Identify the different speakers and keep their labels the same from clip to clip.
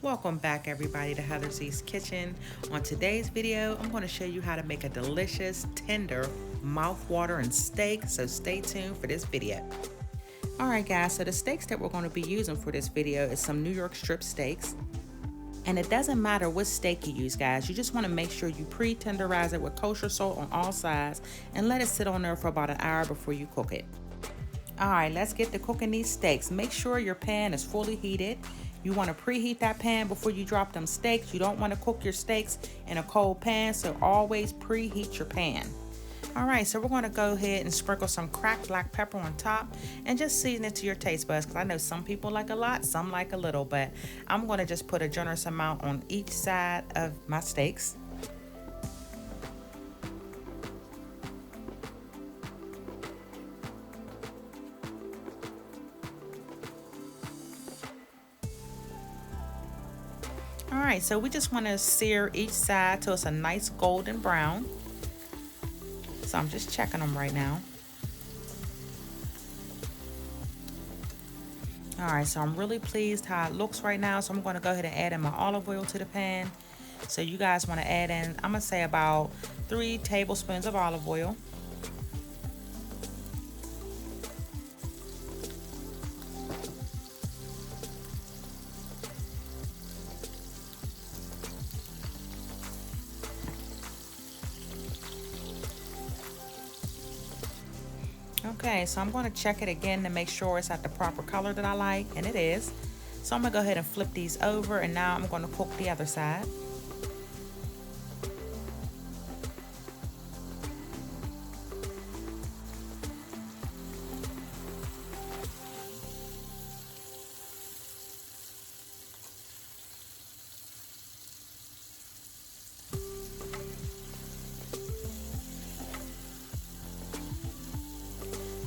Speaker 1: Welcome back everybody to Heather C's Kitchen. On today's video, I'm going to show you how to make a delicious, tender, mouth-watering steak, so stay tuned for this video. Alright guys, so the steaks that we're going to be using for this video is some New York strip steaks. And it doesn't matter what steak you use, guys. You just want to make sure you pre-tenderize it with kosher salt on all sides and let it sit on there for about an hour before you cook it. Alright, let's get to cooking these steaks. Make sure your pan is fully heated. You want to preheat that pan before you drop them steaks. You don't want to cook your steaks in a cold pan, so always preheat your pan. Alright, so we're going to go ahead and sprinkle some cracked black pepper on top and just season it to your taste buds, because I know some people like a lot, some like a little, but I'm going to just put a generous amount on each side of my steaks. Alright, so we just want to sear each side till it's a nice golden brown. So I'm just checking them right now. Alright, so I'm really pleased how it looks right now. So I'm going to go ahead and add in my olive oil to the pan. So you guys want to add in, I'm going to say about 3 tablespoons of olive oil. Okay, so I'm going to check it again to make sure it's at the proper color that I like, and it is. So I'm going to go ahead and flip these over, and now I'm going to cook the other side.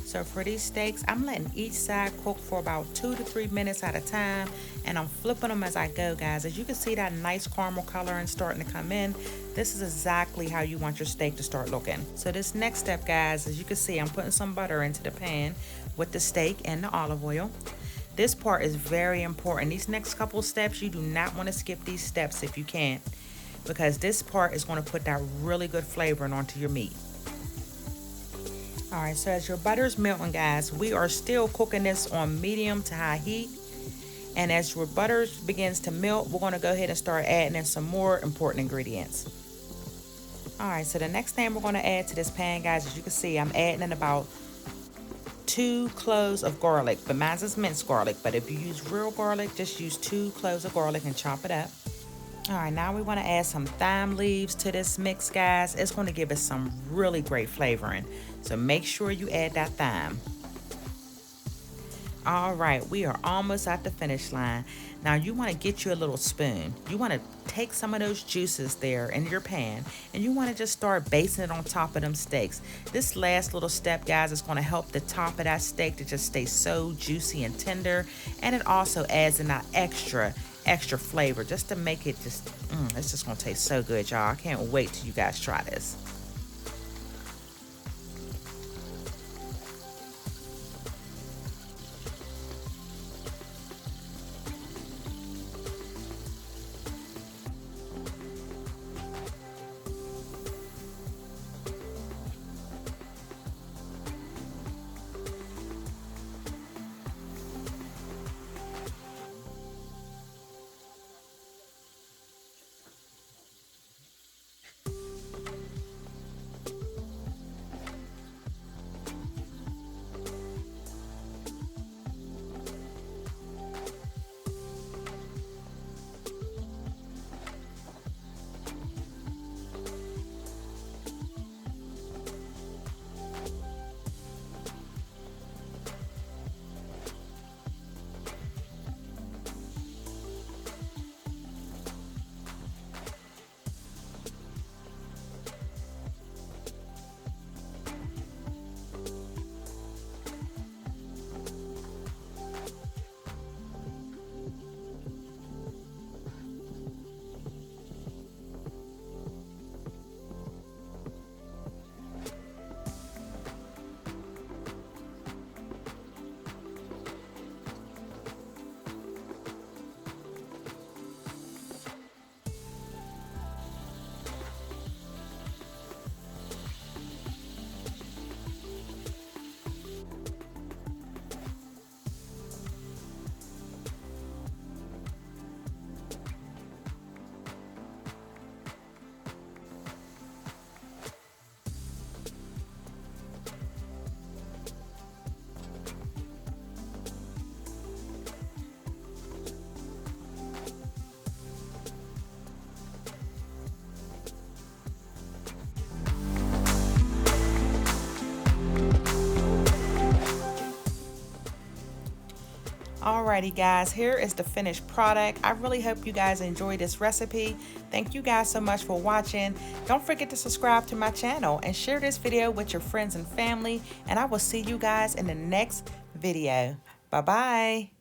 Speaker 1: So for these steaks, I'm letting each side cook for about 2 to 3 minutes at a time, and I'm flipping them as I go, guys. As you can see, that nice caramel coloring starting to come in. This is exactly how you want your steak to start looking. So this next step, guys, as you can see, I'm putting some butter into the pan with the steak and the olive oil. This part is very important. These next couple steps, you do not want to skip these steps if you can, because this part is going to put that really good flavoring onto your meat. Alright, so as your butter is melting, guys, we are still cooking this on medium to high heat. And as your butter begins to melt, we're going to go ahead and start adding in some more important ingredients. Alright, so the next thing we're going to add to this pan, guys, as you can see, I'm adding in about 2 cloves of garlic. But mine is minced garlic, but if you use real garlic, just use 2 cloves of garlic and chop it up. Alright, now we want to add some thyme leaves to this mix, guys. It's going to give us some really great flavoring. So make sure you add that thyme. Alright, we are almost at the finish line. Now you want to get you a little spoon. You want to take some of those juices there in your pan, and you want to just start basting it on top of them steaks. This last little step, guys, is going to help the top of that steak to just stay so juicy and tender. And it also adds in that extra flavor just to make it just, it's just going to taste so good, y'all. I can't wait till you guys try this. Alrighty guys, here is the finished product. I really hope you guys enjoyed this recipe. Thank you guys so much for watching. Don't forget to subscribe to my channel and share this video with your friends and family. And I will see you guys in the next video. Bye-bye.